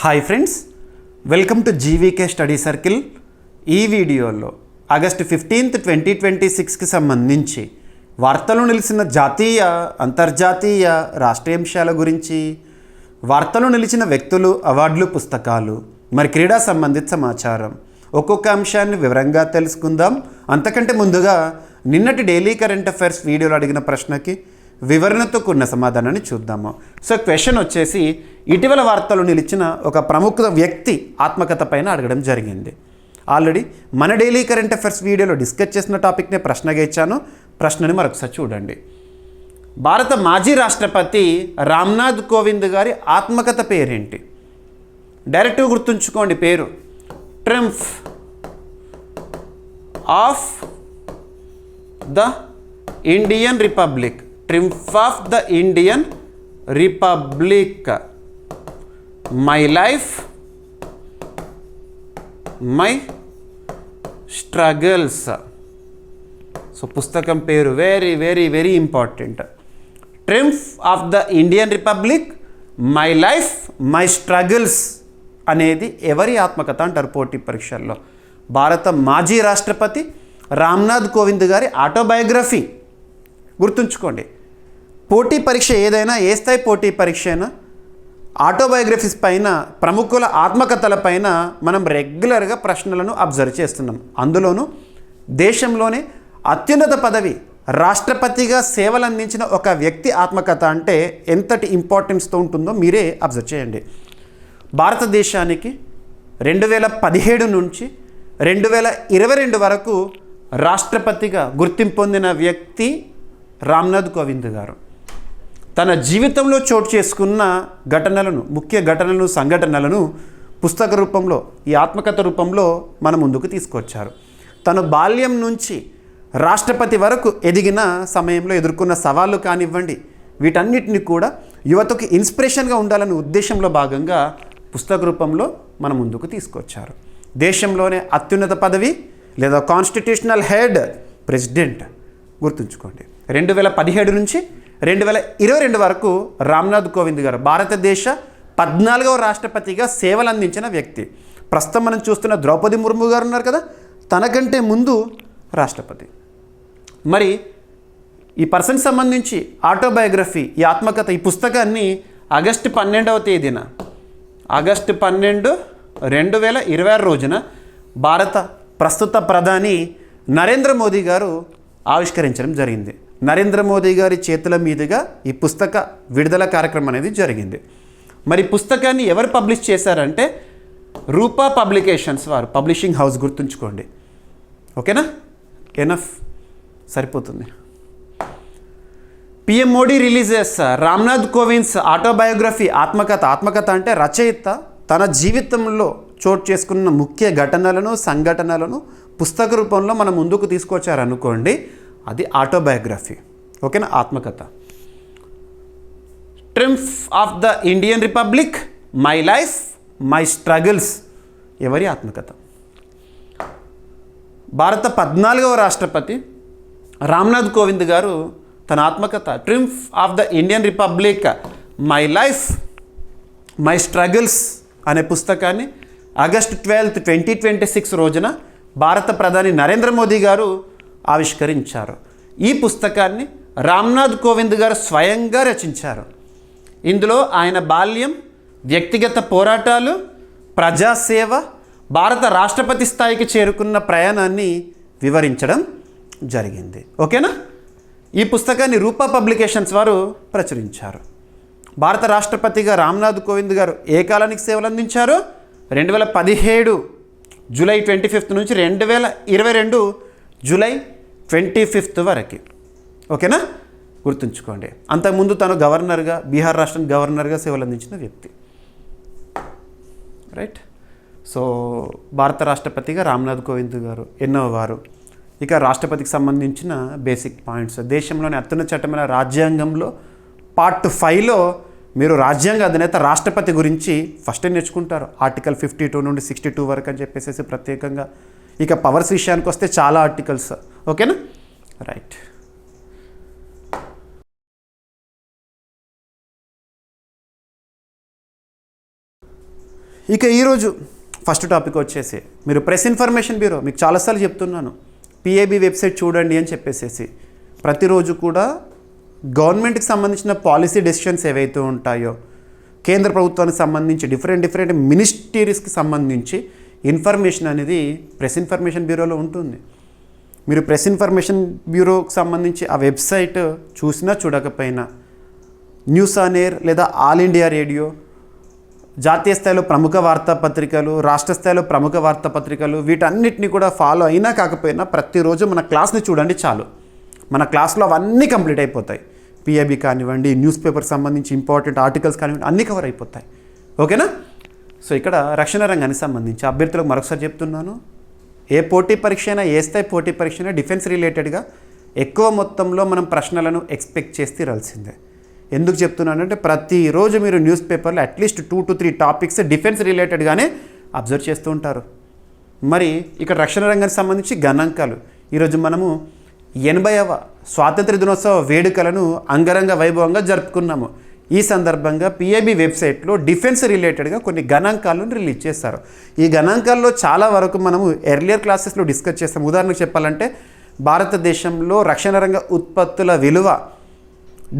Hi friends, welcome to GVK study circle. ఈ వీడియోలో August 15, 2026కి సంబంధించి వార్తలు నిలిచిన జాతీయ, అంతర్జాతీయ, రాష్ట్రీయ అంశాల గురించి, వార్తలు నిలిచిన వ్యక్తులు, అవార్డులు, పుస్తకాలు, మరి క్రీడా సంబంధిత సమాచారం ఒక్కొక్క అంశాన్ని వివరంగా తెలుసుకుందాం. అంతకంటే ముందుగా నిన్నటి డైలీ కరెంట్ అఫైర్స్ వీడియోలో అడిగిన ప్రశ్నకి వివరణతో కూడిన సమాధానాన్ని చూద్దాము. సో క్వశ్చన్ వచ్చేసి, ఇటీవల వార్తలు నిలిచిన ఒక ప్రముఖ వ్యక్తి ఆత్మకథ పైన అడగడం జరిగింది. ఆల్రెడీ మన డైలీ కరెంట్ అఫైర్స్ వీడియోలో డిస్కస్ చేసిన టాపిక్నే ప్రశ్నగా ఇచ్చాను. ప్రశ్నని మరొకసారి చూడండి. భారత మాజీ రాష్ట్రపతి రామ్నాథ్ కోవింద్ గారి ఆత్మకథ పేరేంటి? డైరెక్ట్గా గుర్తుంచుకోండి పేరు. Triumph of the Indian republic. Triumph of the Indian republic. My life, my struggles. So పుస్తకం పేరు very very very important. Triumph of the Indian republic, my life, my struggles అనేది ఎవరి ఆత్మకథ అంటారు పోటీ పరీక్షల్లో? భారత మాజీ రాష్ట్రపతి రామ్నాథ్ కోవింద్ గారి ఆటోబయోగ్రఫీ. గుర్తుంచుకోండి, పోటీ పరీక్ష ఏదైనా, ఏ స్థాయి పోటీ పరీక్ష అయినా ఆటోబయోగ్రఫీస్ పైన, ప్రముఖుల ఆత్మకథల పైన మనం రెగ్యులర్గా ప్రశ్నలను అబ్జర్వ్ చేస్తున్నాం. అందులోనూ దేశంలోనే అత్యున్నత పదవి రాష్ట్రపతిగా సేవలు అందించిన ఒక వ్యక్తి ఆత్మకథ అంటే ఎంతటి ఇంపార్టెన్స్తో ఉంటుందో మీరే అబ్జర్వ్ చేయండి. భారతదేశానికి 2017 నుంచి 2022 వరకు రాష్ట్రపతిగా గుర్తింపు పొందిన వ్యక్తి రామ్నాథ్ కోవింద్ గారు. తన జీవితంలో చోటు చేసుకున్న ఘటనలను, ముఖ్య ఘటనలను, సంఘటనలను పుస్తక రూపంలో, ఈ ఆత్మకథ రూపంలో మన ముందుకు తీసుకొచ్చారు. తను బాల్యం నుంచి రాష్ట్రపతి వరకు ఎదిగిన సమయంలో ఎదుర్కొన్న సవాళ్ళు కానివ్వండి, వీటన్నిటిని కూడా యువతకు ఇన్స్పిరేషన్గా ఉండాలనే ఉద్దేశంలో భాగంగా పుస్తక రూపంలో మన ముందుకు తీసుకొచ్చారు. దేశంలోనే అత్యున్నత పదవి లేదా కాన్స్టిట్యూషనల్ హెడ్ ప్రెసిడెంట్. గుర్తుంచుకోండి, 2017 నుంచి 2022 వరకు రామ్నాథ్ కోవింద్ గారు భారతదేశ 14వ రాష్ట్రపతిగా సేవలు అందించిన వ్యక్తి. ప్రస్తుతం మనం చూస్తున్న ద్రౌపది ముర్ము గారు ఉన్నారు కదా, తనకంటే ముందు రాష్ట్రపతి. మరి ఈ పర్సన్ సంబంధించి ఆటోబయోగ్రఫీ, ఈ ఆత్మకథ, ఈ పుస్తకాన్ని ఆగస్టు 12వ తేదీన, ఆగస్టు 12, 2026 రోజున భారత ప్రస్తుత ప్రధాని నరేంద్ర మోదీ గారు ఆవిష్కరించడం జరిగింది. నరేంద్ర మోదీ గారి చేతుల మీదుగా ఈ పుస్తక విడుదల కార్యక్రమం అనేది జరిగింది. మరి పుస్తకాన్ని ఎవరు పబ్లిష్ చేశారంటే రూపా పబ్లికేషన్స్ వారు, పబ్లిషింగ్ హౌస్. గుర్తుంచుకోండి, ఓకేనా? ఎనఫ్, సరిపోతుంది. PM Modi releases Ramnath Kovind's autobiography, ఆత్మకథ. ఆత్మకథ అంటే రచయిత తన జీవితంలో చోటు చేసుకున్న ముఖ్య ఘటనలను, సంఘటనలను పుస్తక రూపంలో మన ముందుకు తీసుకొచ్చారనుకోండి, అది ఆటోబయోగ్రఫీ. ఓకేనా? ఆత్మకథ. Triumph of the Indian republic, my life, my struggles ఎవరి ఆత్మకథ? భారత 14వ రాష్ట్రపతి రామ్నాథ్ కోవింద్ గారు తన ఆత్మకథ triumph of the Indian republic, my life, my struggles అనే పుస్తకాన్ని ఆగస్టు 12, 2026 రోజున భారత ప్రధాని నరేంద్ర మోదీ గారు ఆవిష్కరించారు. ఈ పుస్తకాన్ని రామ్నాథ్ కోవింద్ గారు స్వయంగా రచించారు. ఇందులో ఆయన బాల్యం, వ్యక్తిగత పోరాటాలు, ప్రజాసేవ, భారత రాష్ట్రపతి స్థాయికి చేరుకున్న ప్రయాణాన్ని వివరించడం జరిగింది. ఓకేనా? ఈ పుస్తకాన్ని రూపా పబ్లికేషన్స్ వారు ప్రచురించారు. భారత రాష్ట్రపతిగా రామ్నాథ్ కోవింద్ గారు ఏ కాలానికి సేవలు అందించారు? 2017 జూలై 25 నుంచి 2022 జూలై 25 వరకు. ఓకేనా? గుర్తుంచుకోండి. అంతకుముందు తను గవర్నర్గా, బీహార్ రాష్ట్రం గవర్నర్గా సేవలు అందించిన వ్యక్తి. రైట్. సో భారత రాష్ట్రపతిగా రామ్నాథ్ కోవింద్ గారు ఎన్నో వారు. ఇక రాష్ట్రపతికి సంబంధించిన బేసిక్ పాయింట్స్. దేశంలోని అత్యున్నత చట్టమైన రాజ్యాంగంలో పార్ట్ 5లో మీరు రాజ్యాంగ అధినేత రాష్ట్రపతి గురించి ఫస్ట్ నేర్చుకుంటారు. ఆర్టికల్ 52 నుండి 62 వరకు అని చెప్పేసి ప్రత్యేకంగా. ఇక పవర్స్ విషయానికి వస్తే చాలా ఆర్టికల్స్. ఓకేనా? రైట్. ఇక ఈరోజు ఫస్ట్ టాపిక్ వచ్చేసి మీరు ప్రెస్ ఇన్ఫర్మేషన్ బ్యూరో మీకు చాలాసార్లు చెప్తున్నాను, పిఏబి వెబ్సైట్ చూడండి అని చెప్పేసి. ప్రతిరోజు కూడా గవర్నమెంట్కి సంబంధించిన పాలసీ డెసిషన్స్ ఏవైతే ఉంటాయో, కేంద్ర ప్రభుత్వానికి సంబంధించి డిఫరెంట్ మినిస్ట్రీస్కి సంబంధించి ఇన్ఫర్మేషన్ అనేది ప్రెస్ ఇన్ఫర్మేషన్ బ్యూరోలో ఉంటుంది. మీరు ప్రెస్ ఇన్ఫర్మేషన్ బ్యూరోకి సంబంధించి ఆ వెబ్సైట్ చూసినా చూడకపోయినా, న్యూస్ ఆన్ ఎయిర్ లేదా ఆల్ ఇండియా రేడియో, జాతీయ స్థాయిలో ప్రముఖ వార్తాపత్రికలు, రాష్ట్ర స్థాయిలో ప్రముఖ వార్తాపత్రికలు, వీటన్నిటిని కూడా ఫాలో అయినా కాకపోయినా ప్రతిరోజు మన క్లాస్ని చూడండి చాలు. మన క్లాస్లో అవన్నీ కంప్లీట్ అయిపోతాయి. పిఐబి కానివ్వండి, న్యూస్ పేపర్కి సంబంధించి ఇంపార్టెంట్ ఆర్టికల్స్ కానివ్వండి, అన్నీ కవర్ అయిపోతాయి. ఓకేనా? సో ఇక్కడ రక్షణ రంగానికి సంబంధించి అభ్యర్థులకు మరొకసారి చెప్తున్నాను, ఏ పోటీ పరీక్ష అయినా, ఏ స్థాయి పోటీ పరీక్ష అయినా డిఫెన్స్ రిలేటెడ్గా ఎక్కువ మొత్తంలో మనం ప్రశ్నలను ఎక్స్పెక్ట్ చేసి తీరాల్సిందే. ఎందుకు చెప్తున్నానంటే ప్రతిరోజు మీరు న్యూస్ పేపర్లో అట్లీస్ట్ 2 to 3 టాపిక్స్ డిఫెన్స్ రిలేటెడ్గానే అబ్జర్వ్ చేస్తూ ఉంటారు. మరి ఇక్కడ రక్షణ రంగానికి సంబంధించి గణాంకాలు, ఈరోజు మనము 80వ స్వాతంత్ర దినోత్సవ వేడుకలను అంగరంగ వైభవంగా జరుపుకున్నాము. ఈ సందర్భంగా పిఐబి వెబ్సైట్లో డిఫెన్స్ రిలేటెడ్గా కొన్ని గణాంకాలను రిలీజ్ చేశారు. ఈ గణాంకాల్లో చాలా వరకు మనము ఎర్లియర్ క్లాసెస్లో డిస్కస్ చేస్తాం. ఉదాహరణకు చెప్పాలంటే భారతదేశంలో రక్షణ రంగ ఉత్పత్తుల విలువ,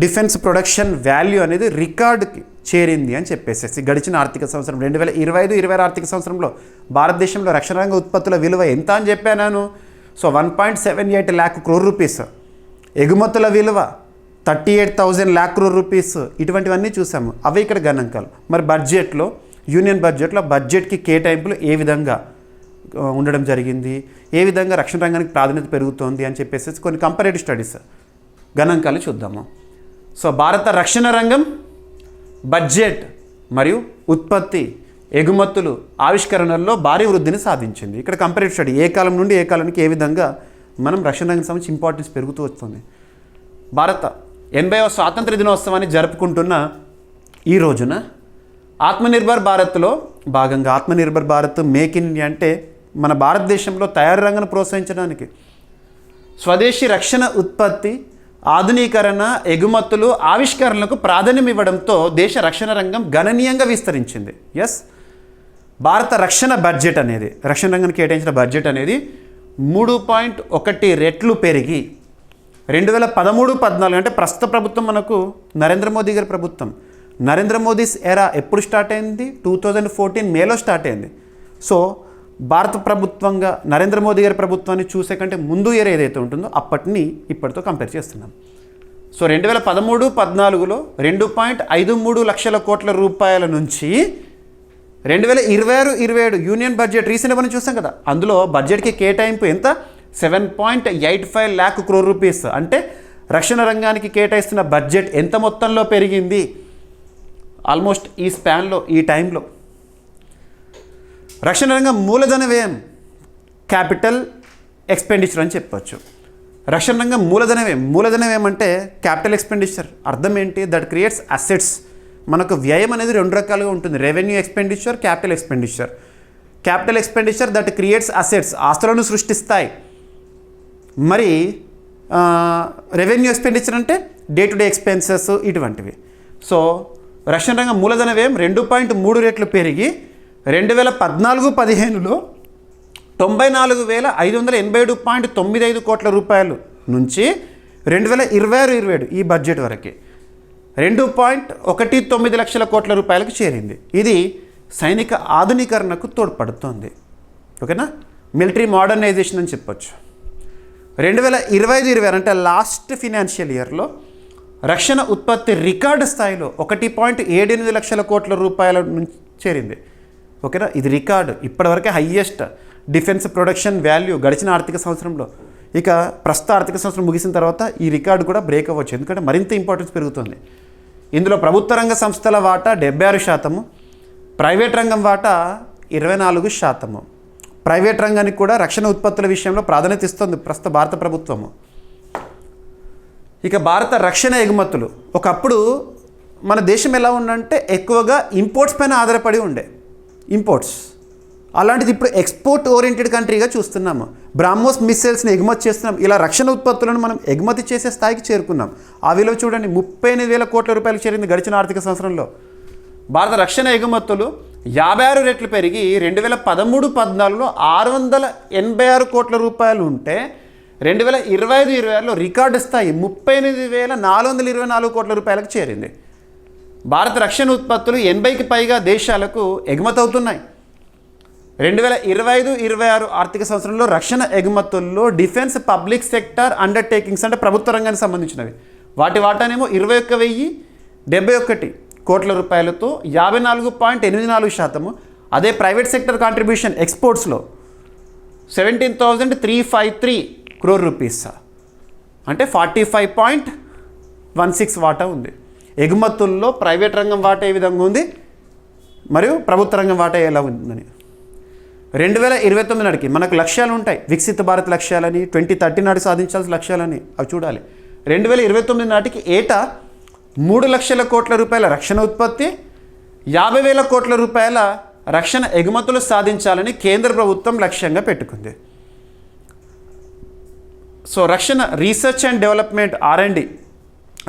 డిఫెన్స్ ప్రొడక్షన్ వాల్యూ అనేది రికార్డుకి చేరింది అని చెప్పేసి గడిచిన ఆర్థిక సంవత్సరం 2025-26 ఆర్థిక సంవత్సరంలో భారతదేశంలో రక్షణ రంగ ఉత్పత్తుల విలువ ఎంత అని చెప్పాను. సో 1.78 lakh crore రూపీస్, ఎగుమతుల విలువ 38,000 lakh crore రూపీస్, ఇటువంటివన్నీ చూసాము. అవి ఇక్కడ గణాంకాలు. మరి బడ్జెట్లో, యూనియన్ బడ్జెట్లో బడ్జెట్కి కేటాయింపులు ఏ విధంగా ఉండడం జరిగింది, ఏ విధంగా రక్షణ రంగానికి ప్రాధాన్యత పెరుగుతోంది అని చెప్పేసి కొన్ని కంపారేటివ్ స్టడీస్ గణాంకాలు చూద్దాము. సో భారత రక్షణ రంగం బడ్జెట్ మరియు ఉత్పత్తి, ఎగుమతులు, ఆవిష్కరణల్లో భారీ వృద్ధిని సాధించింది. ఇక్కడ కంపారేటివ్ స్టడీ ఏ కాలం నుండి ఏ కాలానికి ఏ విధంగా మనం రక్షణ రంగం సంబంధించి ఇంపార్టెన్స్ పెరుగుతూ వస్తుంది. భారత 80వ స్వాతంత్ర దినోత్సవాన్ని జరుపుకుంటున్న ఈ రోజున ఆత్మనిర్భర్ భారత్లో భాగంగా, Atmanirbhar Bharat, make in India అంటే మన భారతదేశంలో తయారీ రంగాన్ని ప్రోత్సహించడానికి స్వదేశీ రక్షణ ఉత్పత్తి, ఆధునీకరణ, ఎగుమతులు, ఆవిష్కరణలకు ప్రాధాన్యం ఇవ్వడంతో దేశ రక్షణ రంగం గణనీయంగా విస్తరించింది. ఎస్, భారత రక్షణ బడ్జెట్ అనేది, రక్షణ రంగానికి కేటాయించిన బడ్జెట్ అనేది 3.1 రెట్లు పెరిగి 2013-14 అంటే ప్రస్తుత ప్రభుత్వం మనకు నరేంద్ర మోదీ గారి ప్రభుత్వం, నరేంద్ర మోదీస్ ఎరా ఎప్పుడు స్టార్ట్ అయింది? 2014 మేలో స్టార్ట్ అయింది. సో భారత ప్రభుత్వంగా నరేంద్ర మోదీ గారి ప్రభుత్వాన్ని చూసే కంటే ముందు ఇయర్ ఏదైతే ఉంటుందో అప్పటిని ఇప్పటితో కంపేర్ చేస్తున్నాం. సో 2013-14లో 2.53 లక్షల కోట్ల రూపాయల నుంచి 2026-27 యూనియన్ బడ్జెట్ రీసెంట్గా మనం చూసాం కదా, అందులో బడ్జెట్కి కేటాయింపు ఎంత? 7.85 lakh crore రూపీస్. అంటే రక్షణ రంగానికి కేటాయిస్తున్న బడ్జెట్ ఎంత మొత్తంలో పెరిగింది? ఆల్మోస్ట్ ఈ స్పాన్లో, ఈ టైంలో రక్షణ రంగం మూలధన వ్యయం, క్యాపిటల్ ఎక్స్పెండిచర్ అని చెప్పవచ్చు. రక్షణ రంగం మూలధన వ్యయం అంటే క్యాపిటల్ ఎక్స్పెండిచర్. అర్థం ఏంటి? That creates assets. మనకు వ్యయం అనేది 2 రకాలుగా ఉంటుంది, revenue expenditure, capital expenditure. Capital expenditure that creates assets, ఆస్తులను సృష్టిస్తాయి. మరి రెవెన్యూ ఎక్స్పెండిచర్ అంటే డే టు డే ఎక్స్పెన్సెస్ ఇటువంటివి. సో రక్షణ రంగం మూలధన వ్యయం 2.3 రెట్లు పెరిగి 2014-15లో 94,587.95 కోట్ల రూపాయలు నుంచి 2026-27 ఈ బడ్జెట్ వరకు 2.19 లక్షల కోట్ల రూపాయలకు చేరింది. ఇది సైనిక ఆధునీకరణకు తోడ్పడుతోంది. ఓకేనా? మిలిటరీ మోడర్నైజేషన్ అని చెప్పొచ్చు. 2025-26 అంటే లాస్ట్ ఫినాన్షియల్ ఇయర్లో రక్షణ ఉత్పత్తి రికార్డు స్థాయిలో 1.78 లక్షల కోట్ల రూపాయల నుంచి చేరింది. ఓకేనా? ఇది రికార్డు, ఇప్పటివరకే హయ్యెస్ట్ డిఫెన్స్ ప్రొడక్షన్ వాల్యూ గడిచిన ఆర్థిక సంవత్సరంలో. ఇక ప్రస్తుత ఆర్థిక సంవత్సరం ముగిసిన తర్వాత ఈ రికార్డు కూడా బ్రేక్ అవ్వచ్చు, ఎందుకంటే మరింత ఇంపార్టెన్స్ పెరుగుతుంది. ఇందులో ప్రభుత్వ రంగ సంస్థల వాటా 76%, ప్రైవేట్ రంగం వాటా 24%. ప్రైవేట్ రంగానికి కూడా రక్షణ ఉత్పత్తుల విషయంలో ప్రాధాన్యత ఇస్తుంది ప్రస్తుత భారత ప్రభుత్వము. ఇక భారత రక్షణ ఎగుమతులు, ఒకప్పుడు మన దేశం ఎలా ఉందంటే ఎక్కువగా ఇంపోర్ట్స్ పైన ఆధారపడి ఉండే, ఇంపోర్ట్స్. అలాంటిది ఇప్పుడు ఎక్స్పోర్ట్ ఓరియంటెడ్ కంట్రీగా చూస్తున్నాము. బ్రాహ్మోస్ మిస్సైల్స్ని ఎగుమతి చేస్తున్నాం. ఇలా రక్షణ ఉత్పత్తులను మనం ఎగుమతి చేసే స్థాయికి చేరుకున్నాం. ఆ విలువ చూడండి, 38,000 కోట్ల రూపాయలు చేరింది గడిచిన ఆర్థిక సంవత్సరంలో. భారత రక్షణ ఎగుమతులు 56 రెట్లు పెరిగి 2013-14లో 686 కోట్ల రూపాయలు ఉంటే 2025-26లో రికార్డు స్థాయి 38,424 కోట్ల రూపాయలకు చేరింది. భారత రక్షణ ఉత్పత్తులు 80కి పైగా దేశాలకు ఎగుమతవుతున్నాయి. 2025-26 ఆర్థిక సంవత్సరంలో రక్షణ ఎగుమతుల్లో డిఫెన్స్ పబ్లిక్ సెక్టర్ అండర్టేకింగ్స్ అంటే ప్రభుత్వ రంగానికి సంబంధించినవి వాటి వాటానేమో 21,071 కోట్ల రూపాయలతో 54.84%. అదే ప్రైవేట్ సెక్టర్ కాంట్రిబ్యూషన్ ఎక్స్పోర్ట్స్లో 17,353 crore రూపీస్ అంటే 45.16 వాటా ఉంది. ఎగుమతుల్లో ప్రైవేట్ రంగం వాటా ఏ విధంగా ఉంది మరియు ప్రభుత్వ రంగం వాటా ఎలా ఉందని 2029 నాటికి మనకు లక్ష్యాలు ఉంటాయి. వికసిత భారత్ లక్ష్యాలని 2030 నాటికి సాధించాల్సిన లక్ష్యాలని అవి చూడాలి. 2029 నాటికి ఏటా 3 లక్షల కోట్ల రూపాయల రక్షణ ఉత్పత్తి 50,000 కోట్ల రూపాయల రక్షణ ఎగుమతులు సాధించాలని కేంద్ర ప్రభుత్వం లక్ష్యంగా పెట్టుకుంది. సో రక్షణ research and development R&D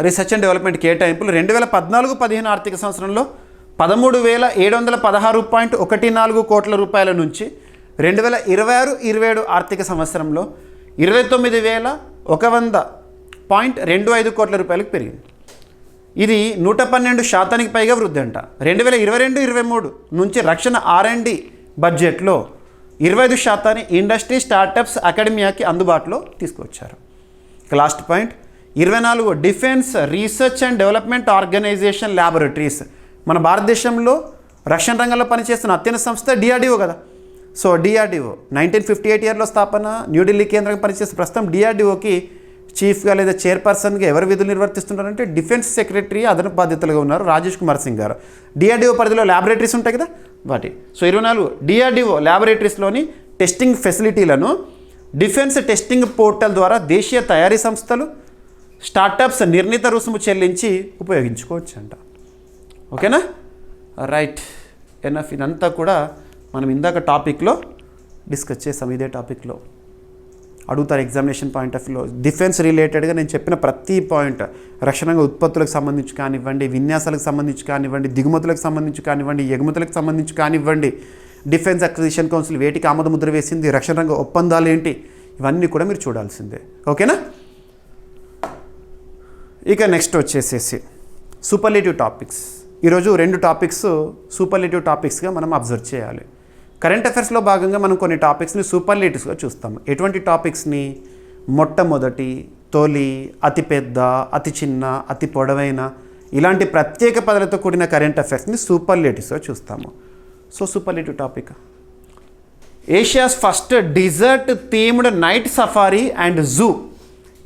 research and development కేటాయింపులు 2014-15 ఆర్థిక సంవత్సరంలో 13,716.14 కోట్ల రూపాయల నుంచి 2026-27 ఆర్థిక సంవత్సరంలో 29,100.25 కోట్ల రూపాయలకు పెరిగింది. ఇది 112% పైగా వృద్ధి అంట. 2022-23 నుంచి రక్షణ R&D బడ్జెట్లో 25% ఇండస్ట్రీ స్టార్టప్స్ అకాడమియాకి అందుబాటులో తీసుకొచ్చారు. Last point 24 defence research and development organisation laboratories. మన భారతదేశంలో రక్షణ రంగంలో పనిచేస్తున్న అత్యున్నత సంస్థ DRDO కదా. సో DRDO 1958 ఇయర్లో స్థాపన, న్యూఢిల్లీ కేంద్రంగా పనిచేస్తే ప్రస్తుతం DRDOకి చీఫ్గా లేదా చైర్పర్సన్గా ఎవరు విధులు నిర్వర్తిస్తున్నారంటే డిఫెన్స్ సెక్రటరీ అదనపు బాధ్యతలుగా ఉన్నారు రాజేష్ కుమార్ సింగ్ గారు. DRDO పరిధిలో ల్యాబొరేటరీస్ ఉంటాయి కదా వాటి. సో 24 DRDO ల్యాబొరేటరీస్లోని టెస్టింగ్ ఫెసిలిటీలను డిఫెన్స్ టెస్టింగ్ పోర్టల్ ద్వారా దేశీయ తయారీ సంస్థలు స్టార్టప్స్ నిర్ణీత రుసుము చెల్లించి ఉపయోగించుకోవచ్చు అంట. ఓకేనా, రైట్ ఎనఫ్. ఇదంతా కూడా మనం ఇందాక టాపిక్లో డిస్కస్ చేసాం. ఇదే టాపిక్లో అడుగుతారు ఎగ్జామినేషన్ పాయింట్ ఆఫ్ వ్యూలో డిఫెన్స్ రిలేటెడ్గా నేను చెప్పిన ప్రతి పాయింట్ రక్షణ ఉత్పత్తులకు సంబంధించి కానివ్వండి, విన్యాసాలకు సంబంధించి కానివ్వండి, దిగుమతులకు సంబంధించి కానివ్వండి, ఎగుమతులకు సంబంధించి కానివ్వండి, డిఫెన్స్ అక్విజిషన్ కౌన్సిల్ వేటికి ఆమోద ముద్ర వేసింది, రక్షణ రంగ ఒప్పందాలు ఏంటి, ఇవన్నీ కూడా మీరు చూడాల్సిందే. ఓకేనా. ఇక నెక్స్ట్ వచ్చేసేసి సూపర్లేటివ్ టాపిక్స్. ఈరోజు 2 టాపిక్స్ సూపర్లేటివ్ టాపిక్స్గా మనం అబ్జర్వ్ చేయాలి. కరెంట్ అఫైర్స్లో భాగంగా మనం కొన్ని టాపిక్స్ని సూపర్లేటివ్స్గా చూస్తాము. ఎటువంటి టాపిక్స్ని? మొట్టమొదటి, తొలి, అతిపెద్ద, అతి చిన్న, అతి పొడవైన ఇలాంటి ప్రత్యేక పదాలతో కూడిన కరెంట్ అఫైర్స్ని సూపర్లేటివ్స్గా చూస్తాము. So superlative topic Asia's first desert themed night safari and zoo.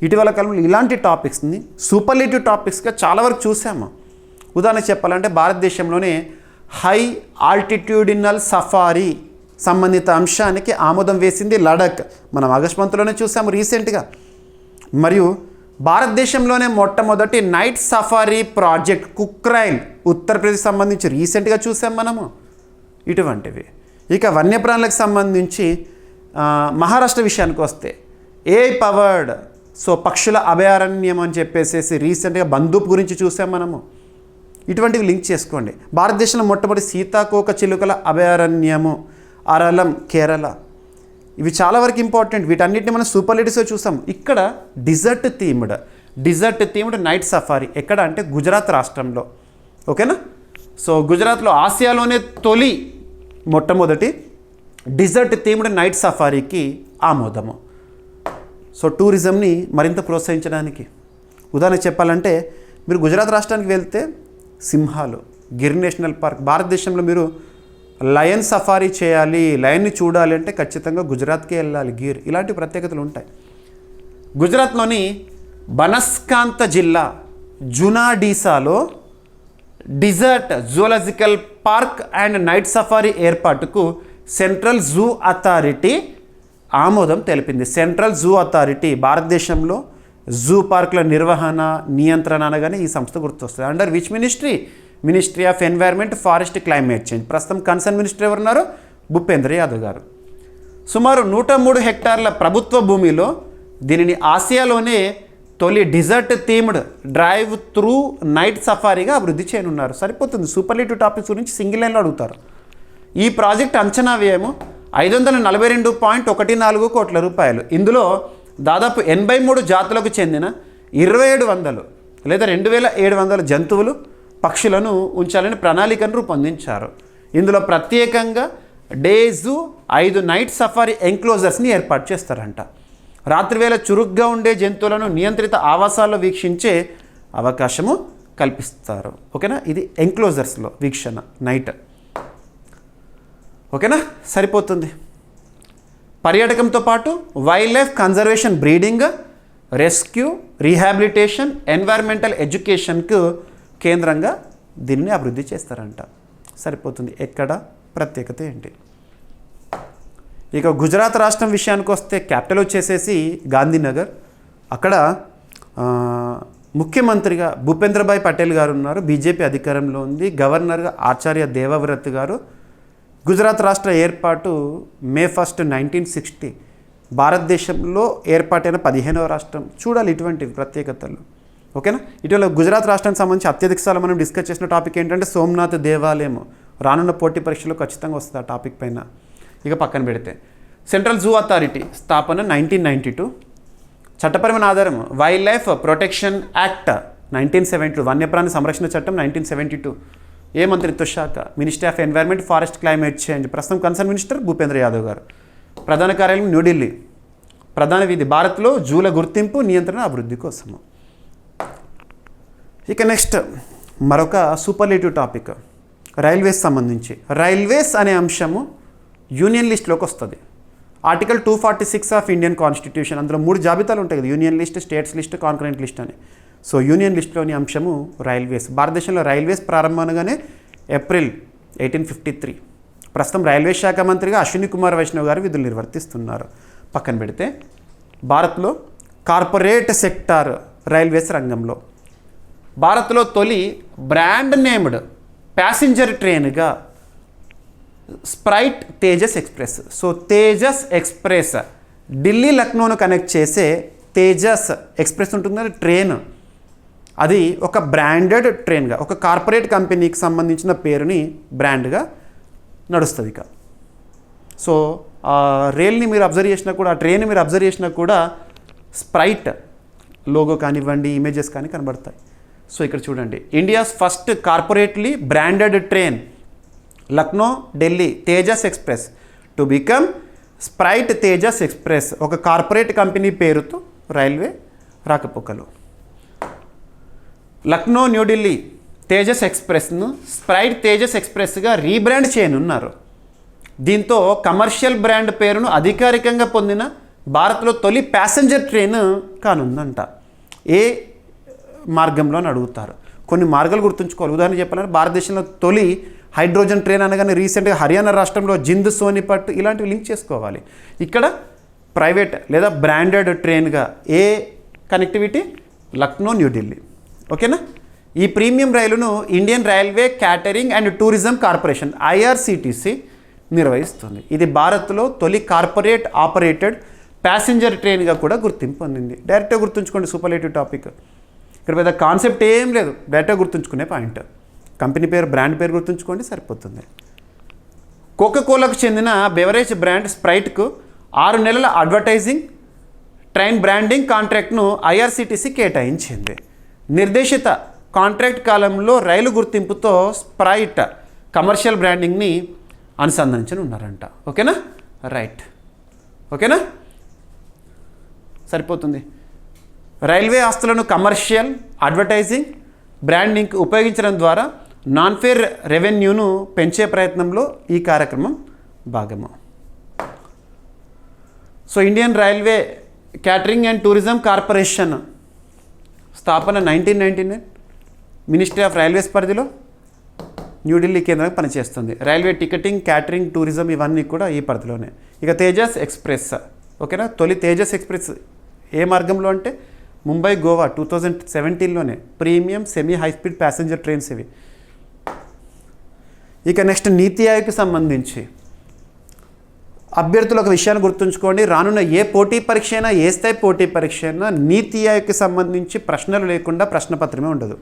ఇటీవల కాలంలో ఇలాంటి టాపిక్స్ని సూపర్లేటివ్ టాపిక్స్గా చాలా వరకు చూసాము. ఉదాహరణ చెప్పాలంటే భారతదేశంలోనే హై ఆల్టిట్యూడినల్ సఫారీ సంబంధిత అంశానికి ఆమోదం వేసింది లడఖ్. మనం ఆగస్ట్ మంత్లోనే చూసాము రీసెంట్గా. మరియు భారతదేశంలోనే మొట్టమొదటి నైట్ సఫారీ ప్రాజెక్ట్ కుక్రైల్ ఉత్తరప్రదేశ్ సంబంధించి రీసెంట్గా చూసాం మనము. ఇటువంటివి. ఇక వన్యప్రాణులకు సంబంధించి మహారాష్ట్ర విషయానికి వస్తే AI పవర్డ్ సో పక్షుల అభయారణ్యం అని చెప్పేసి రీసెంట్గా బందూప్ గురించి చూసాం మనము. ఇటువంటివి లింక్ చేసుకోండి. భారతదేశంలో మొట్టమొదటి సీతాకోక చిలుకల అభయారణ్యము అరలం, కేరళ. ఇవి చాలా వరకు ఇంపార్టెంట్. వీటన్నిటిని మనం సూపర్లేటివ్స్గా చూసాం. ఇక్కడ డిజర్ట్ థీమ్డ్ నైట్ సఫారీ ఎక్కడ అంటే గుజరాత్ రాష్ట్రంలో. ఓకేనా. సో గుజరాత్లో ఆసియాలోనే తొలి మొట్టమొదటి డిజర్ట్ థీమ్డ్ నైట్ సఫారీకి ఆమోదము. సో టూరిజంని మరింత ప్రోత్సహించడానికి ఉదాహరణ చెప్పాలంటే మీరు గుజరాత్ రాష్ట్రానికి వెళ్తే సింహాలు, గిర్ నేషనల్ పార్క్. భారతదేశంలో మీరు లయన్ సఫారీ చేయాలి, లయన్ని చూడాలి అంటే ఖచ్చితంగా గుజరాత్కే వెళ్ళాలి, గిర్. ఇలాంటి ప్రత్యేకతలు ఉంటాయి. గుజరాత్లోని బనస్కాంత జిల్లా జునాడీసాలో desert zoological park and night safari ఏర్పాటుకు సెంట్రల్ జూ అథారిటీ ఆమోదం తెలిపింది. సెంట్రల్ జూ అథారిటీ భారతదేశంలో జూ పార్కుల నిర్వహణ, నియంత్రణ అనగానే ఈ సంస్థ గుర్తొస్తుంది. Under which ministry of environment, forest, climate change. ప్రస్తుతం కన్సర్న్ మినిస్టర్ ఎవరున్నారు? భూపేంద్ర యాదవ్ గారు. సుమారు 103 హెక్టార్ల ప్రభుత్వ భూమిలో దీనిని ఆసియాలోనే తొలి desert themed drive through night సఫారీగా అభివృద్ధి చేయనున్నారు. సరిపోతుంది. సూపర్లేటివ్ టాపిక్స్ గురించి సింగిల్ లైన్లో అడుగుతారు. ఈ ప్రాజెక్ట్ అంచనా వ్యయము 542.14 కోట్ల రూపాయలు. ఇందులో దాదాపు 83 జాతులకు చెందిన 2700 లేదా 2700 జంతువులు పక్షులను ఉంచాలని ప్రణాళికను రూపొందించారు. ఇందులో ప్రత్యేకంగా డేజు 5 నైట్ సఫారీ ఎంక్లోజర్స్ని ఏర్పాటు చేస్తారంట. రాత్రివేళ చురుగ్గా ఉండే జంతువులను నియంత్రిత ఆవాసాల్లో వీక్షించే అవకాశము కల్పిస్తారు. ఓకేనా, ఇది ఎంక్లోజర్స్లో వీక్షణ నైట్. ఓకేనా, సరిపోతుంది. పర్యాటకంతో పాటు wild life conservation, breeding, rescue, rehabilitation, environmental ఎడ్యుకేషన్కు కేంద్రంగా దీన్ని అభివృద్ధి చేస్తారంట. సరిపోతుంది. ఎక్కడ ప్రత్యేకత ఏంటి? ఇక గుజరాత్ రాష్ట్రం విషయానికి వస్తే క్యాపిటల్ వచ్చేసేసి గాంధీనగర్. అక్కడ ముఖ్యమంత్రిగా భూపేంద్రభాయ్ పటేల్ గారు ఉన్నారు. బీజేపీ అధికారంలో ఉంది. గవర్నర్గా ఆచార్య దేవవ్రత్ గారు. గుజరాత్ రాష్ట్ర ఏర్పాటు May 1, 1960. భారతదేశంలో ఏర్పాటైన 15వ రాష్ట్రం. చూడాలి ఇటువంటి ప్రత్యేకతలు. ఓకేనా. ఇటీవల గుజరాత్ రాష్ట్రానికి సంబంధించి అత్యధిక సార్లు మనం డిస్కస్ చేసిన టాపిక్ ఏంటంటే సోమనాథ్ దేవాలయం. రానున్న పోటీ పరీక్షలో ఖచ్చితంగా వస్తుంది ఆ టాపిక్ పైన. ఇక పక్కన పెడితే సెంట్రల్ జూ అథారిటీ స్థాపన 1992. చట్టపరమైన ఆధారం వైల్డ్ లైఫ్ ప్రొటెక్షన్ యాక్ట్ 1972. వన్యప్రాణి సంరక్షణ చట్టం 1972. ఏ మంత్రిత్వ శాఖ? Ministry of environment, forest, climate change. ప్రస్తుతం కన్సర్న్ మినిస్టర్ భూపేంద్ర యాదవ్ గారు. ప్రధాన కార్యాలయం న్యూఢిల్లీ. ప్రధాన విధి భారత్లో జూల గుర్తింపు, నియంత్రణ, అభివృద్ధి కోసము. ఇక నెక్స్ట్ మరొక సూపర్లేటివ్ టాపిక్ రైల్వేస్ సంబంధించి. రైల్వేస్ అనే అంశము యూనియన్ లిస్ట్లోకి వస్తుంది. Article 246 of Indian constitution. అందులో 3 జాబితాలు ఉంటాయి కదా, union list, states list, concurrent list అని. సో యూనియన్ లిస్ట్లోని అంశము రైల్వేస్. భారతదేశంలో రైల్వేస్ ప్రారంభంగానే ఏప్రిల్ 1853. ప్రస్తుతం రైల్వే శాఖ మంత్రిగా అశ్విని కుమార్ వైష్ణవ్ గారు విధులు నిర్వర్తిస్తున్నారు. పక్కన పెడితే భారత్లో కార్పొరేట్ సెక్టార్ రైల్వేస్ రంగంలో భారత్లో తొలి బ్రాండ్ నేమ్డ్ ప్యాసింజర్ ట్రైన్గా Sprite Tejas express. So Tejas express Delhi లక్నోను కనెక్ట్ చేసే తేజస్ ఎక్స్ప్రెస్ ఉంటుంది ట్రైన్. అది ఒక బ్రాండెడ్ ట్రైన్గా, ఒక కార్పొరేట్ కంపెనీకి సంబంధించిన పేరుని బ్రాండ్గా నడుస్తుంది. ఇక సో ఆ రైల్ని మీరు అబ్జర్వ్ చేసినా కూడా, ఆ ట్రైన్ మీరు అబ్జర్వ్ చేసినా కూడా స్ప్రైట్ లోగో కానివ్వండి, ఇమేజెస్ కానీ కనబడతాయి. సో ఇక్కడ చూడండి, India's first corporately branded train Lucknow Delhi Tejas express to become Sprite Tejas express. ఒక కార్పొరేట్ కంపెనీ పేరుతో రైల్వే రాకపోకలు. లక్నో న్యూఢిల్లీ తేజస్ ఎక్స్ప్రెస్ను స్ప్రైట్ తేజస్ ఎక్స్ప్రెస్గా రీబ్రాండ్ చేయనున్నారు. దీంతో కమర్షియల్ బ్రాండ్ పేరును అధికారికంగా పొందిన భారత్లో తొలి ప్యాసింజర్ ట్రైన్ కానుందంట. ఏ మార్గంలో అని అడుగుతారు. కొన్ని మార్గాలు గుర్తుంచుకోవాలి. ఉదాహరణ చెప్పాలంటే భారతదేశంలో తొలి హైడ్రోజన్ ట్రైన్ అనగానే రీసెంట్గా హర్యానా రాష్ట్రంలో జింద్ సోనిపట్ ఇలాంటివి లింక్ చేసుకోవాలి. ఇక్కడ ప్రైవేట్ లేదా బ్రాండెడ్ ట్రైన్గా ఏ కనెక్టివిటీ? లక్నో న్యూఢిల్లీ. ఓకేనా. ఈ ప్రీమియం రైలును Indian railway catering and tourism corporation IRCTC నిర్వహిస్తుంది. ఇది భారత్లో తొలి కార్పొరేట్ ఆపరేటెడ్ ప్యాసింజర్ ట్రైన్గా కూడా గుర్తింపు పొందింది. డైరెక్ట్గా గుర్తుంచుకోండి, సూపర్లేటివ్ టాపిక్. ఇక్కడ పెద్ద కాన్సెప్ట్ ఏం లేదు, డైరెక్ట్గా గుర్తుంచుకునే పాయింట్. కంపెనీ పేరు, బ్రాండ్ పేరు గుర్తుంచుకోండి, సరిపోతుంది. కోకాకోలాకు చెందిన బెవరేజ్ బ్రాండ్ స్ప్రైట్కు 6 నెలల అడ్వర్టైజింగ్, ట్రైన్ బ్రాండింగ్ కాంట్రాక్ట్ను IRCTC కేటాయించింది. నిర్దేశిత కాంట్రాక్ట్ కాలంలో రైలు గుర్తింపుతో స్ప్రైట్ కమర్షియల్ బ్రాండింగ్ని అనుసంధానించని ఉన్నారంట. ఓకేనా, రైట్. ఓకేనా, సరిపోతుంది. రైల్వే ఆస్తులను కమర్షియల్, అడ్వర్టైజింగ్, బ్రాండింగ్ ఉపయోగించడం ద్వారా నాన్ ఫేర్ రెవెన్యూను పెంచే ప్రయత్నంలో ఈ కార్యక్రమం భాగము. So Indian railway catering and tourism corporation స్థాపన 1999. మినిస్ట్రీ ఆఫ్ రైల్వేస్ పరిధిలో న్యూఢిల్లీ కేంద్రంగా పనిచేస్తుంది. రైల్వే టికెటింగ్, క్యాటరింగ్, టూరిజం ఇవన్నీ కూడా ఈ పరిధిలోనే. ఇక తేజస్ ఎక్స్ప్రెస్. ఓకేనా, తొలి తేజస్ ఎక్స్ప్రెస్ ఏ మార్గంలో అంటే ముంబై గోవా 2017లోనే premium semi high speed passenger trains ఇవి. ఇక నెక్స్ట్ నీతి ఆయోగ్కి సంబంధించి అభ్యర్థులు ఒక విషయాన్ని గుర్తుంచుకోండి. రానున్న ఏ పోటీ పరీక్ష అయినా, ఏ స్థాయి పోటీ పరీక్ష అయినా నీతి ఆయోగ్కి సంబంధించి ప్రశ్నలు లేకుండా ప్రశ్నపత్రమే ఉండదు.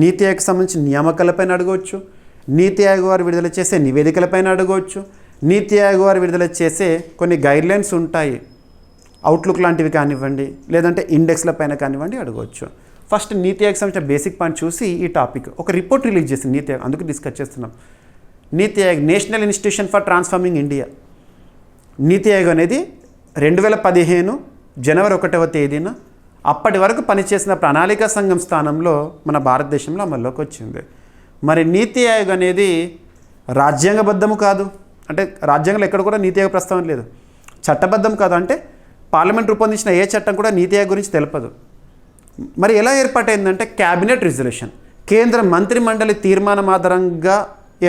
నీతి ఆయోగ్కి సంబంధించి నియామకాలపైన అడగవచ్చు, నీతి ఆయోగ్ వారు విడుదల చేసే నివేదికలపైన అడగవచ్చు, నీతి ఆయోగ్ వారు విడుదల చేసే కొన్ని గైడ్లైన్స్ ఉంటాయి, అవుట్లుక్ లాంటివి కానివ్వండి, లేదంటే ఇండెక్స్ల పైన కానివ్వండి అడగవచ్చు. ఫస్ట్ నీతి ఆయోగ్ సంబంధించిన బేసిక్ పాయింట్ చూసి ఈ టాపిక్ ఒక రిపోర్ట్ రిలీజ్ చేసింది నీతి ఆయోగ్, అందుకు డిస్కస్ చేస్తున్నాం. నీతి Aayog national institution for transforming India. నీతి ఆయోగ్ అనేది 2015 జనవరి 1వ తేదీన అప్పటి వరకు పనిచేసిన ప్రణాళికా సంఘం స్థానంలో మన భారతదేశంలో అమల్లోకి వచ్చింది. మరి నీతి ఆయోగ్ అనేది రాజ్యాంగబద్ధము కాదు, అంటే రాజ్యాంగంలో ఎక్కడ కూడా నీతి ఆయోగ్ ప్రస్తావన లేదు. చట్టబద్ధం కాదు, అంటే పార్లమెంట్ రూపొందించిన ఏ చట్టం కూడా నీతి ఆయోగ్ గురించి తెలపదు. మరి ఎలా ఏర్పాటైందంటే క్యాబినెట్ రిజల్యూషన్, కేంద్ర మంత్రిమండలి తీర్మానం ఆధారంగా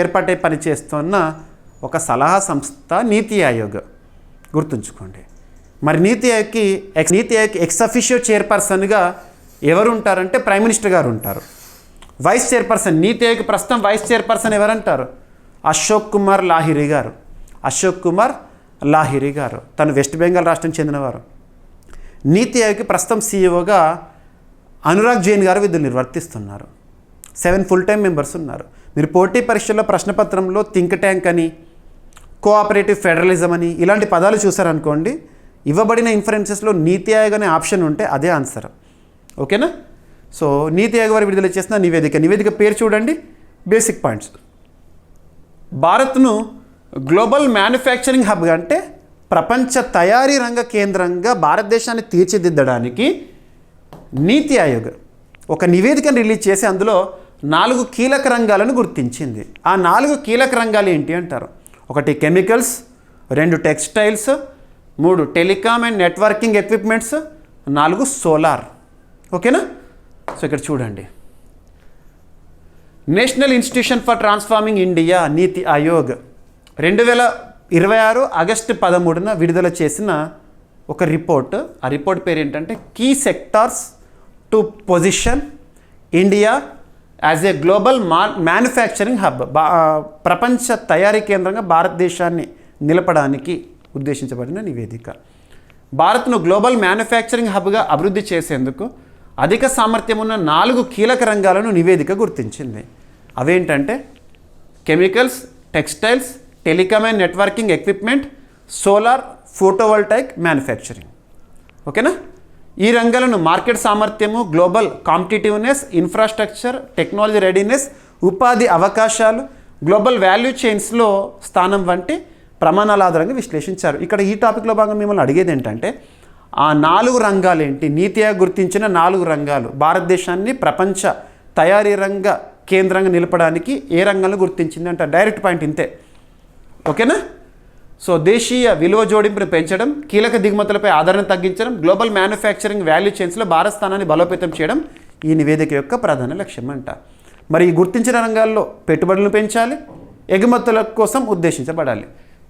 ఏర్పాటై పనిచేస్తున్న ఒక సలహా సంస్థ నీతి ఆయోగ్, గుర్తుంచుకోండి. మరి నీతి ఆయోగ్కి ఎక్స్ అఫిషియో చైర్పర్సన్గా ఎవరు ఉంటారంటే ప్రైమ్ మినిస్టర్ గారు ఉంటారు. వైస్ చైర్పర్సన్, నీతి ఆయోగ్ ప్రస్తుతం వైస్ చైర్పర్సన్ ఎవరంటారు? అశోక్ కుమార్ లాహిరి గారు. అశోక్ కుమార్ లాహిరి గారు తను వెస్ట్ బెంగాల్ రాష్ట్రం చెందినవారు. నీతి ఆయోగ్కి ప్రస్తుతం సీఈఓగా అనురాగ్ జైన్ గారు విధులు నిర్వర్తిస్తున్నారు. 7 ఫుల్ టైం మెంబర్స్ ఉన్నారు. మీరు పోటీ పరీక్షల్లో ప్రశ్నపత్రంలో థింక్ ట్యాంక్ అని, కోఆపరేటివ్ ఫెడరలిజం అని ఇలాంటి పదాలు చూసారనుకోండి, ఇవ్వబడిన ఇన్ఫరెన్సెస్లో నీతి ఆయోగ్ అనే ఆప్షన్ ఉంటే అదే ఆన్సర్. ఓకేనా? సో నీతి ఆయోగ్ వారు విడుదల చేసిన నివేదిక పేరు చూడండి. Basic points. భారత్ను గ్లోబల్ మ్యానుఫ్యాక్చరింగ్ హబ్గా, అంటే ప్రపంచ తయారీ రంగ కేంద్రంగా భారతదేశాన్ని తీర్చిదిద్దడానికి నీతి ఆయోగ్ ఒక నివేదికను రిలీజ్ చేసి అందులో 4 కీలక రంగాలను గుర్తించింది. ఆ 4 కీలక రంగాలు ఏంటి అంటారు? 1 chemicals, 2 textiles, 3 telecom and networking equipments, 4 solar. ఓకేనా? సో ఇక్కడ చూడండి, national institution for transforming India NITI Aayog 2026 August 13న విడుదల చేసిన ఒక రిపోర్ట్. ఆ రిపోర్ట్ పేరు ఏంటంటే key sectors to position India as a global manufacturing hub. ప్రపంచ తయారీ కేంద్రంగా భారతదేశాన్ని నిలపడానికి ఉద్దేశించబడిన నివేదిక. భారత్ను గ్లోబల్ మ్యానుఫ్యాక్చరింగ్ హబ్గా అభివృద్ధి చేసేందుకు అధిక సామర్థ్యం ఉన్న 4 కీలక రంగాలను నివేదిక గుర్తించింది. అవేంటంటే chemicals, textiles, telecom and networking equipment, solar, photovoltaic manufacturing. ఓకేనా? ఈ రంగాలను మార్కెట్ సామర్థ్యము, global competitiveness, infrastructure, technology readiness, ఉపాధి అవకాశాలు, గ్లోబల్ వాల్యూ చైన్స్లో స్థానం వంటి ప్రమాణాల ఆధారంగా విశ్లేషించారు. ఇక్కడ ఈ టాపిక్లో భాగంగా మిమ్మల్ని అడిగేది ఏంటంటే ఆ 4 రంగాలు ఏంటి? నీతి ఆయోగ్ గుర్తించిన 4 రంగాలు భారతదేశాన్ని ప్రపంచ తయారీ రంగ కేంద్రంగా నిలపడానికి ఏ రంగాలను గుర్తించింది అంటే డైరెక్ట్ పాయింట్ ఇంతే. ఓకేనా? సో దేశీయ విలువ జోడింపును పెంచడం, కీలక దిగుమతులపై ఆధారణ తగ్గించడం, గ్లోబల్ మ్యానుఫ్యాక్చరింగ్ వాల్యూ చైన్స్లో భారత స్థానాన్ని బలోపేతం చేయడం ఈ నివేదిక యొక్క ప్రధాన లక్ష్యం అంట. మరి ఈ గుర్తించిన రంగాల్లో పెట్టుబడులను పెంచాలి, ఎగుమతుల కోసం ఉద్దేశించబడాలి.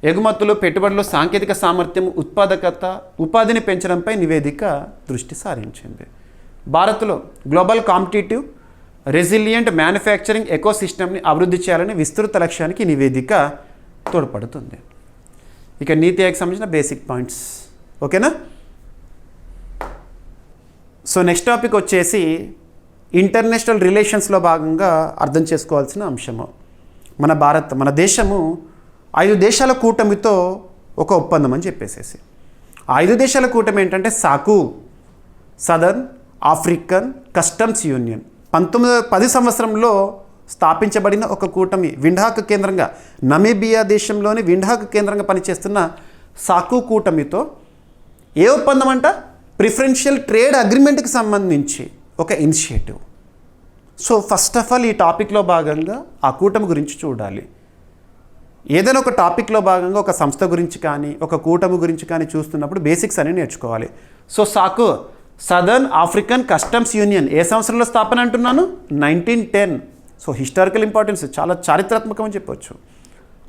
ఎగుమతులు, పెట్టుబడులు, సాంకేతిక సామర్థ్యం, ఉత్పాదకత, ఉపాధిని పెంచడంపై నివేదిక దృష్టి సారించింది. భారత్లో గ్లోబల్ కాంపిటిటివ్ రెసిలియంట్ మ్యానుఫ్యాక్చరింగ్ ఎకోసిస్టమ్ని అభివృద్ధి చేయాలని విస్తృత లక్ష్యానికి నివేదిక తోడ్పడుతుంది. ఇక నీతి ఆయోగ్కి సంబంధించిన బేసిక్ పాయింట్స్. ఓకేనా? సో నెక్స్ట్ టాపిక్ వచ్చేసి ఇంటర్నేషనల్ రిలేషన్స్లో భాగంగా అర్థం చేసుకోవాల్సిన అంశము. మన దేశము 5 దేశాల కూటమితో ఒక ఒప్పందం అని చెప్పేసేసి. 5 దేశాల కూటమి ఏంటంటే సాకు, సదర్న్ ఆఫ్రికన్ కస్టమ్స్ యూనియన్. 1910 సంవత్సరంలో స్థాపించబడిన ఒక కూటమి. విండ్హాక్ కేంద్రంగా, నమీబియా దేశంలోని విండ్హాక్ కేంద్రంగా పనిచేస్తున్న సాకు కూటమితో ఏ ఒప్పందం అంట? ప్రిఫరెన్షియల్ ట్రేడ్ అగ్రిమెంట్కి సంబంధించి ఒక initiative. So first of all ఈ టాపిక్లో భాగంగా ఆ కూటమి గురించి చూడాలి. ఏదైనా ఒక టాపిక్లో భాగంగా ఒక సంస్థ గురించి కానీ ఒక కూటమి గురించి కానీ చూస్తున్నప్పుడు బేసిక్స్ అని నేర్చుకోవాలి. సో సాకు, సదర్న్ ఆఫ్రికన్ కస్టమ్స్ యూనియన్ ఏ సంవత్సరంలో స్థాపన అంటున్నాను? 1910. సో హిస్టారికల్ ఇంపార్టెన్స్, చాలా చారిత్రాత్మకం అని చెప్పొచ్చు.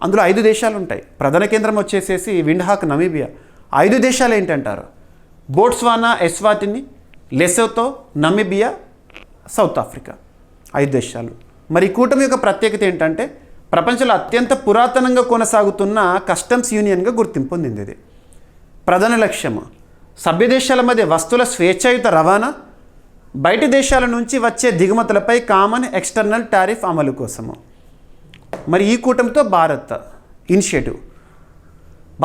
అందులో 5 దేశాలు ఉంటాయి. ప్రధాన కేంద్రం వచ్చేసేసి విండ్హాక్, నమీబియా. 5 దేశాలు ఏంటంటారు? Botswana, ఎస్వాటిని, Lesotho, Namibia, south Africa. 5 దేశాలు. మరి కూటమి యొక్క ప్రత్యేకత ఏంటంటే ప్రపంచంలో అత్యంత పురాతనంగా కొనసాగుతున్న కస్టమ్స్ యూనియన్గా గుర్తింపు పొందింది. ఇది ప్రధాన లక్ష్యము సభ్య దేశాల మధ్య వస్తువుల స్వేచ్ఛాయుత రవాణా, బయటి దేశాల నుంచి వచ్చే దిగుమతులపై కామన్ ఎక్స్టర్నల్ టారిఫ్ అమలు కోసము. మరి ఈ కూటమితో భారత్ ఇనిషియేటివ్.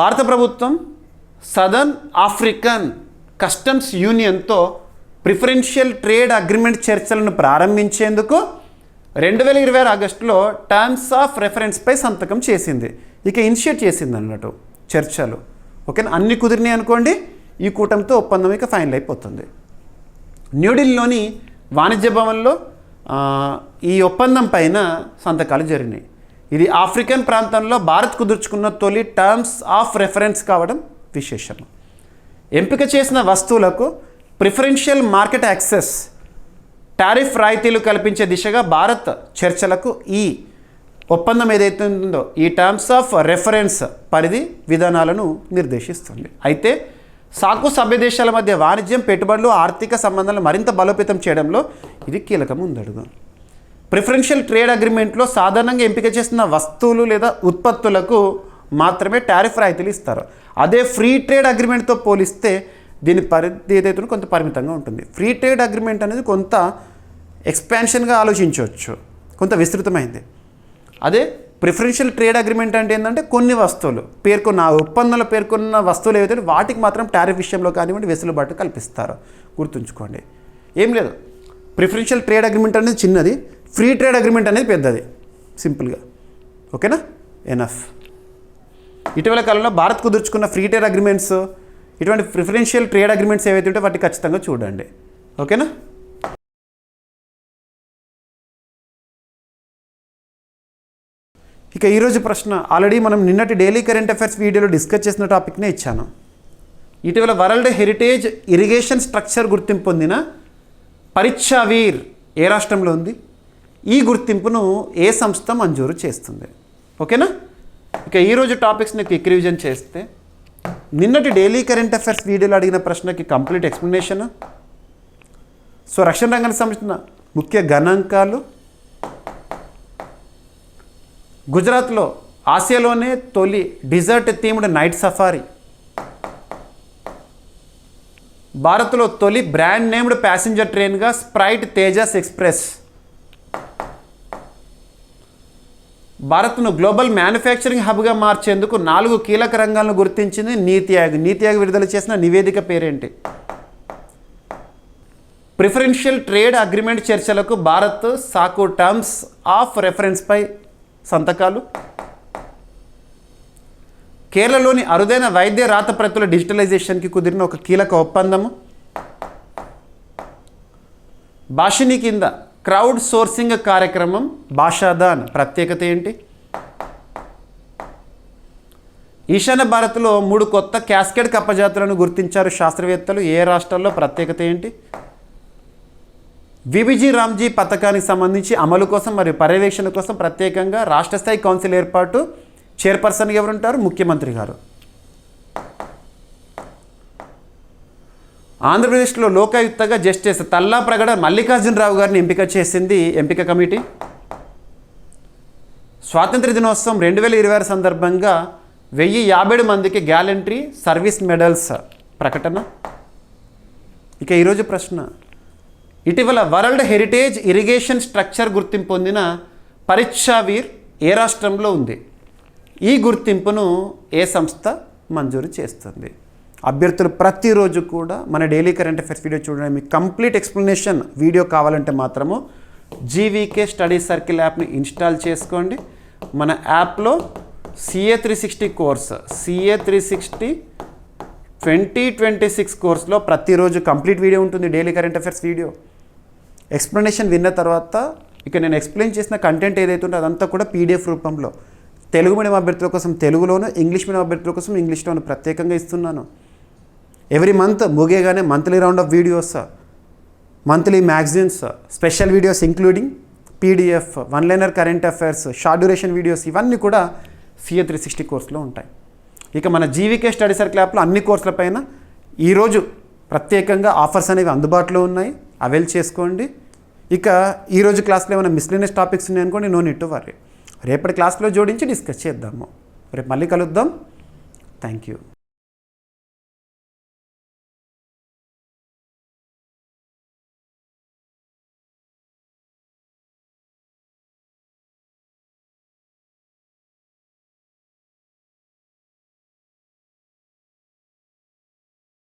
భారత ప్రభుత్వం సదర్న్ ఆఫ్రికన్ కస్టమ్స్ యూనియన్తో ప్రిఫరెన్షియల్ ట్రేడ్ అగ్రిమెంట్ చర్చలను ప్రారంభించేందుకు 2026 ఆగస్టులో టర్మ్స్ ఆఫ్ రెఫరెన్స్పై సంతకం చేసింది. ఇక ఇనిషియేట్ చేసింది అన్నట్టు చర్చలు. ఓకేనా, అన్ని కుదిరినాయి అనుకోండి, ఈ కూటమితో ఒప్పందం ఇక ఫైనల్ అయిపోతుంది. న్యూఢిల్లీలోని వాణిజ్య భవన్లో ఈ ఒప్పందం పైన సంతకాలు జరిగినాయి. ఇది ఆఫ్రికన్ ప్రాంతంలో భారత్ కుదుర్చుకున్న తొలి టర్మ్స్ ఆఫ్ రెఫరెన్స్ కావడం విశేషం. ఎంపిక చేసిన వస్తువులకు ప్రిఫరెన్షియల్ మార్కెట్ యాక్సెస్, టారిఫ్ రాయితీలు కల్పించే దిశగా భారత్ చర్చలకు ఈ ఒప్పందం ఏదైతే ఉందో ఈ టర్మ్స్ ఆఫ్ రెఫరెన్స్ పరిధి విధానాలను నిర్దేశిస్తుంది. అయితే సాకు సభ్య దేశాల మధ్య వాణిజ్యం, పెట్టుబడులు, ఆర్థిక సంబంధాలను మరింత బలోపేతం చేయడంలో ఇది కీలక ముందడుగు. ప్రిఫరెన్షియల్ ట్రేడ్ అగ్రిమెంట్లో సాధారణంగా ఎంపిక చేసిన వస్తువులు లేదా ఉత్పత్తులకు మాత్రమే టారిఫ్ రాయితీలు ఇస్తారు. అదే ఫ్రీ ట్రేడ్ అగ్రిమెంట్తో పోలిస్తే దీని పరిధి ఏదైతే కొంత పరిమితంగా ఉంటుంది. ఫ్రీ ట్రేడ్ అగ్రిమెంట్ అనేది కొంత ఎక్స్పాన్షన్గా ఆలోచించవచ్చు, కొంత విస్తృతమైంది. అదే ప్రిఫరెన్షియల్ ట్రేడ్ అగ్రిమెంట్ అంటే ఏంటంటే కొన్ని వస్తువులు పేర్కొన్న ఒప్పందంలో పేర్కొన్న వస్తువులు ఏవైతే వాటికి మాత్రం టారిఫ్ విషయంలో కానివ్వండి వెసులుబాటు కల్పిస్తారు. గుర్తుంచుకోండి, ఏం లేదు. ప్రిఫరెన్షియల్ ట్రేడ్ అగ్రిమెంట్ అనేది చిన్నది, ఫ్రీ ట్రేడ్ అగ్రిమెంట్ అనేది పెద్దది, సింపుల్గా. ఓకేనా, ఎనఫ్. ఇటీవల కాలంలో భారత్ కుదుర్చుకున్న ఫ్రీ ట్రేడ్ అగ్రిమెంట్స్, ఇటువంటి ప్రిఫరెన్షియల్ ట్రేడ్ అగ్రిమెంట్స్ ఏవైతే ఉంటే వాటిని ఖచ్చితంగా చూడండి. ఓకేనా. ఇక ఈరోజు ప్రశ్న ఆల్రెడీ మనం నిన్నటి డైలీ కరెంట్ అఫైర్స్ వీడియోలో డిస్కస్ చేసిన టాపిక్నే ఇచ్చాను. ఇటీవల వరల్డ్ హెరిటేజ్ ఇరిగేషన్ స్ట్రక్చర్ గుర్తింపు పొందిన పరిచ్ఛావీర్ ఏ రాష్ట్రంలో ఉంది? ఈ గుర్తింపును ఏ సంస్థ మంజూరు చేస్తుంది? ఓకేనా. ఇక ఈరోజు టాపిక్స్ని క్విక్ రివిజన్ చేస్తే, నిన్నటి డైలీ కరెంట్ అఫైర్స్ వీడియోలో అడిగిన ప్రశ్నకి కంప్లీట్ ఎక్స్ప్లెనేషన్. సో రక్షణ రంగానికి సంబంధించిన ముఖ్య గణాంకాలు, గుజరాత్లో ఆసియాలోనే తొలి డిజర్ట్ థీమ్డ్ నైట్ సఫారీ, భారత్లో తొలి బ్రాండ్ నేమ్డ్ ప్యాసింజర్ ట్రైన్గా స్ప్రైట్ తేజస్ ఎక్స్ప్రెస్, భారత్ను గ్లోబల్ మ్యానుఫ్యాక్చరింగ్ హబ్గా మార్చేందుకు 4 కీలక రంగాలను గుర్తించింది నీతి ఆయోగ్. నీతి ఆయోగ్ విడుదల చేసిన నివేదిక పేరేంటి? ప్రిఫరెన్షియల్ ట్రేడ్ అగ్రిమెంట్ చర్చలకు భారత్ సాకు టర్మ్స్ ఆఫ్ రెఫరెన్స్పై సంతకాలు, కేరళలోని అరుదైన వైద్య రాతప్రతుల డిజిటలైజేషన్కి కుదిరిన ఒక కీలక ఒప్పందము, భాషిని కింద క్రౌడ్ సోర్సింగ్ కార్యక్రమం భాషాదాన్ ప్రత్యేకత ఏంటి? ఈశాన్య భారత్లో 3 కొత్త క్యాస్కేడ్ కప్పజాతులను గుర్తించారు శాస్త్రవేత్తలు. ఏ రాష్ట్రాల్లో ప్రత్యేకత ఏంటి? విబిజీ రామ్జీ పథకానికి సంబంధించి అమలు కోసం మరియు పర్యవేక్షణ కోసం ప్రత్యేకంగా రాష్ట్ర స్థాయి కౌన్సిల్ ఏర్పాటు. చైర్పర్సన్ ఎవరుంటారు? ముఖ్యమంత్రి గారు. ఆంధ్రప్రదేశ్లో లోకాయుక్తగా జస్టిస్ తల్లాప్రగడ మల్లికార్జునరావు గారిని ఎంపిక చేసింది ఎంపిక కమిటీ. స్వాతంత్ర దినోత్సవం 2026 సందర్భంగా 1057 మందికి గ్యాలంటరీ సర్వీస్ మెడల్స్ ప్రకటన. ఇక ఈరోజు ప్రశ్న, ఇటీవల వరల్డ్ హెరిటేజ్ ఇరిగేషన్ స్ట్రక్చర్ గుర్తింపు పొందిన పరిచ్ఛావీర్ ఏ రాష్ట్రంలో ఉంది? ఈ గుర్తింపును ఏ సంస్థ మంజూరు చేస్తుంది? అభ్యర్థులు ప్రతిరోజు కూడా మన డైలీ కరెంట్ అఫైర్స్ వీడియో చూడండి. మీకు కంప్లీట్ ఎక్స్ప్లెనేషన్ వీడియో కావాలంటే మాత్రము జీవీకే స్టడీ సర్కిల్ యాప్ని ఇన్స్టాల్ చేసుకోండి. మన యాప్లో CA 360 కోర్స్, CA 360 2026 కోర్స్లో ప్రతిరోజు కంప్లీట్ వీడియో ఉంటుంది. Daily current affairs video explanation విన్న తర్వాత ఇక నేను ఎక్స్ప్లెయిన్ చేసిన కంటెంట్ ఏదైతే ఉందో అదంతా కూడా PDF రూపంలో తెలుగు మీడియం అభ్యర్థుల కోసం తెలుగులోను, ఇంగ్లీష్ మీడియం అభ్యర్థుల కోసం ఇంగ్లీష్లోను ప్రత్యేకంగా ఇస్తున్నాను. ఎవ్రీ మంత్ ముగియగానే monthly round of videos, monthly magazines, special videos including PDF, one liner current affairs, short duration videos ఇవన్నీ కూడా CA 360 కోర్సులో ఉంటాయి. ఇక మన జీవీకే స్టడీ సర్కిల్ యాప్లో అన్ని కోర్సులపైన ఈరోజు ప్రత్యేకంగా ఆఫర్స్ అనేవి అందుబాటులో ఉన్నాయి, అవైల్ చేసుకోండి. ఇక ఈరోజు క్లాస్లో ఏమైనా మిస్లీనియస్ టాపిక్స్ ఉన్నాయనుకోండి, నో నీడ్ టు వర్రీ, రేపటి క్లాస్లో జోడించి డిస్కస్ చేద్దాము. రేపు మళ్ళీ కలుద్దాం. Thank you.